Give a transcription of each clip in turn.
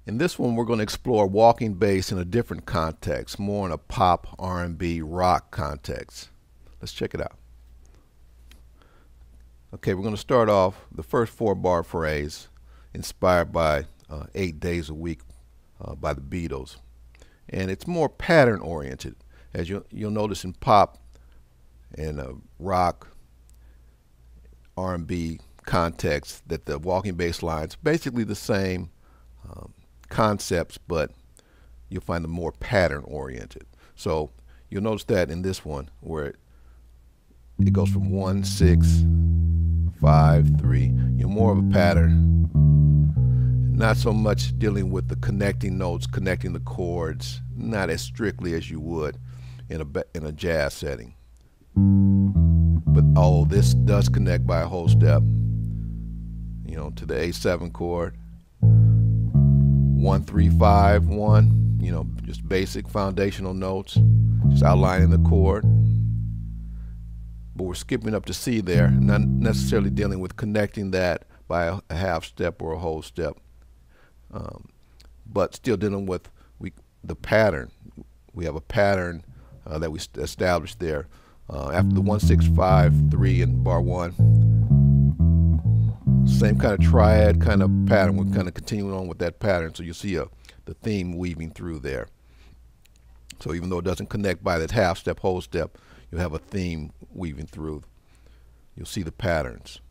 In this one, we're going to explore walking bass in a different context, more in a pop, R&B, rock context. Let's check it out. Okay, we're going to start off the first 4-bar phrase, inspired by 8 Days a Week by the Beatles. And it's more pattern oriented, as you'll notice in pop and rock, R&B context, that the walking bass lines basically the same concepts, but you'll find them more pattern oriented. So you'll notice that in this one, where it goes from 1, 6, 5, 3. You're more of a pattern, not so much dealing with the connecting notes, connecting the chords, not as strictly as you would in a jazz setting. But this does connect by a whole step, to the A7 chord. 1, 3, 5, 1, just basic foundational notes, just outlining the chord. But we're skipping up to C there, not necessarily dealing with connecting that by a half step or a whole step, but still dealing with the pattern. We have a pattern that we established there after the 1, 6, 5, 3 in bar 1. Same kind of triad kind of pattern. We're kind of continuing on with that pattern, so you see the theme weaving through there. So even though it doesn't connect by that half step, whole step, you'll have a theme weaving through. You'll see the patterns,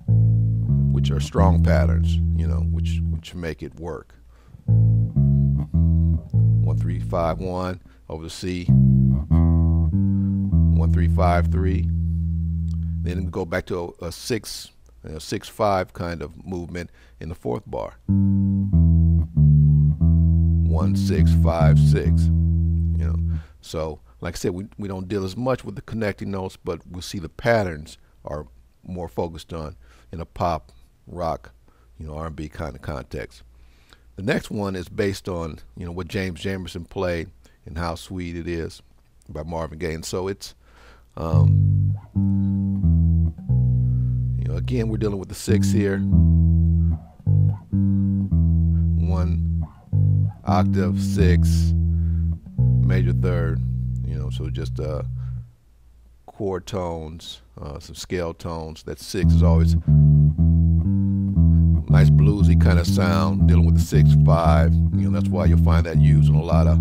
which are strong patterns, which make it work. 1, 3, 5, 1 over the C. 1, 3, 5, 3. Then we go back to a 6, 6, 5 kind of movement in the 4th bar. 1, 6, 5, 6. So like I said, we don't deal as much with the connecting notes, but we'll see the patterns are more focused on in a pop, rock, R&B kind of context. The next one is based on what James Jamerson played and How Sweet It Is by Marvin Gaye. And so it's again, we're dealing with the 6 here. 1 octave, 6, major third, so just chord tones, some scale tones. That 6 is always nice bluesy kind of sound, dealing with the 6, 5. That's why you'll find that used in a lot of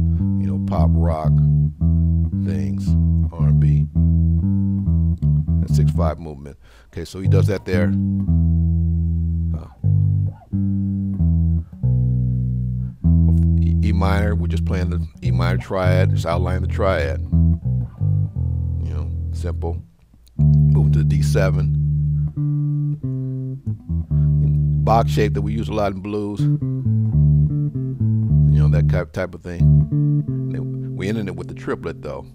pop rock things, R&B. That 6, 5 movement. Okay, so he does that there. E minor, we're just playing the E minor triad, just outlining the triad. Simple. Moving to the D7. Box shape that we use a lot in blues. That type of thing. We ended it with the triplet though.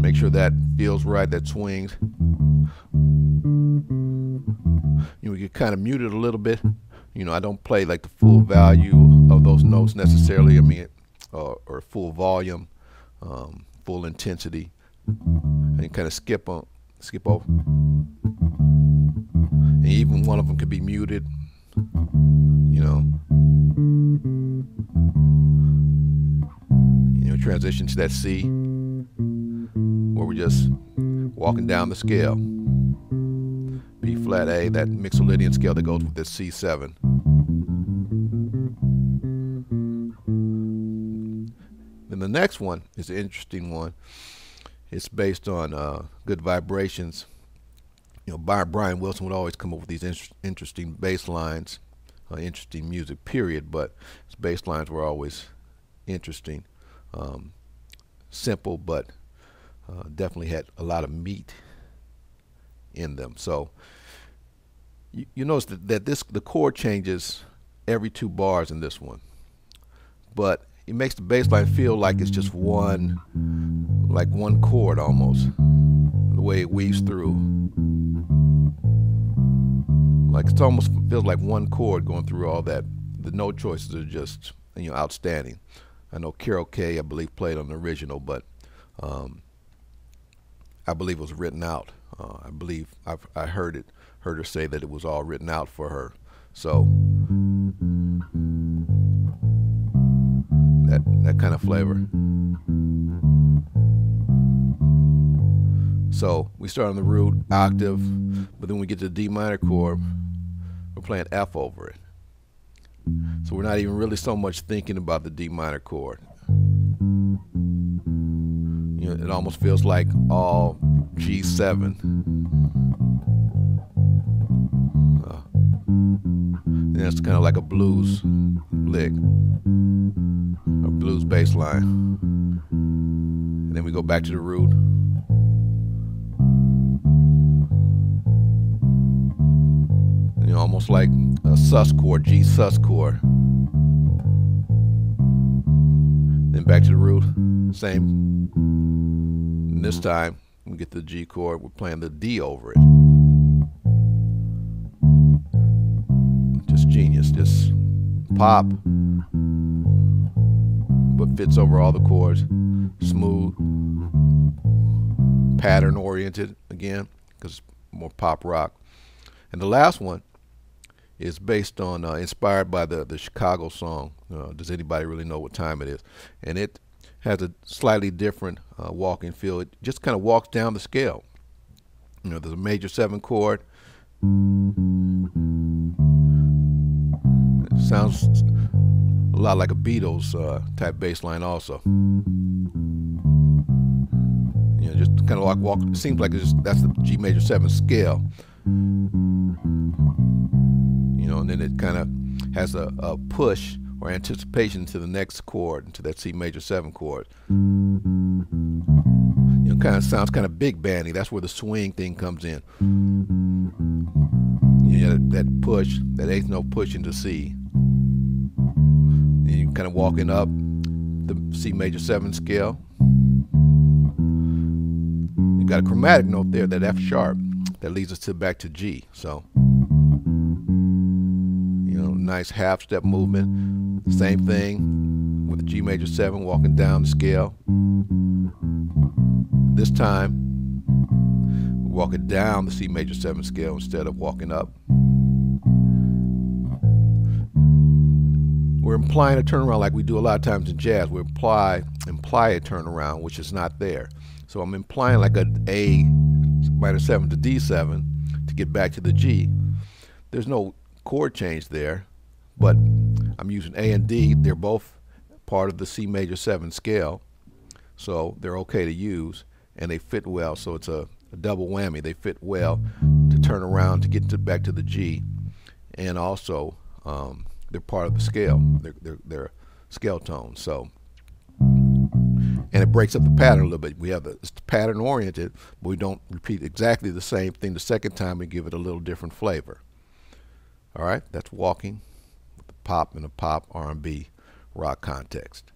Make sure that feels right, that swings. We can kind of mute it a little bit. I don't play like the full value of those notes necessarily. Or full volume, full intensity, and kind of skip over. And even one of them could be muted. Transition to that C, where we're just walking down the scale. B flat A, that Mixolydian scale that goes with this C7. Then the next one is an interesting one. It's based on Good Vibrations. Brian Wilson would always come up with these interesting bass lines, interesting music, period, but his bass lines were always interesting. Simple, but definitely had a lot of meat in them. So you notice that the chord changes every 2 bars in this one, but it makes the bass line feel like it's just one chord almost, the way it weaves through. Like it almost feels like one chord going through all that. The note choices are just outstanding. I know Carol Kay, I believe, played on the original, but I believe it was written out. I believe I heard her say that it was all written out for her. So that kind of flavor. So we start on the root octave, but then we get to the D minor chord, we're playing F over it. So we're not even really so much thinking about the D minor chord. You know, it almost feels like all G7. And that's kind of like a blues lick, a blues bass line. And then we go back to the root. You know, almost like a sus chord, G sus chord. Then back to the root, same. And this time we get the G chord, we're playing the D over it. Just genius, just pop, but fits over all the chords, smooth, pattern oriented again, because it's more pop rock. And the last one is based on, inspired by the Chicago song, Does Anybody Really Know What Time It Is? And it has a slightly different walking feel. It just kind of walks down the scale. You know, there's a major 7 chord. It sounds a lot like a Beatles type bass line also. You know, just kind of like walk. It seems like that's the G major 7 scale. You know, and then it kind of has a push or anticipation to the next chord, to that C major 7 chord. You know, kind of sounds kind of big bandy. That's where the swing thing comes in. You know, that push, that eighth note push into C. And you kind of walking up the C major 7 scale. You got a chromatic note there, that F sharp, that leads us back to G. So, you know, nice half step movement. Same thing with the G major 7, walking down the scale. This time, we're walking down the C major 7 scale instead of walking up. We're implying a turnaround like we do a lot of times in jazz. We imply a turnaround, which is not there. So I'm implying like an A minor 7 to D7 to get back to the G. There's no chord change there, but I'm using A and D. They're both part of the C major 7 scale, so they're okay to use, and they fit well. So it's a double whammy. They fit well to turn around to get back to the G, and also they're part of the scale. They're scale tones. So, and it breaks up the pattern a little bit. We have it's pattern oriented, but we don't repeat exactly the same thing the second time. We give it a little different flavor. All right, that's Walking with the pop in a pop R&B rock context.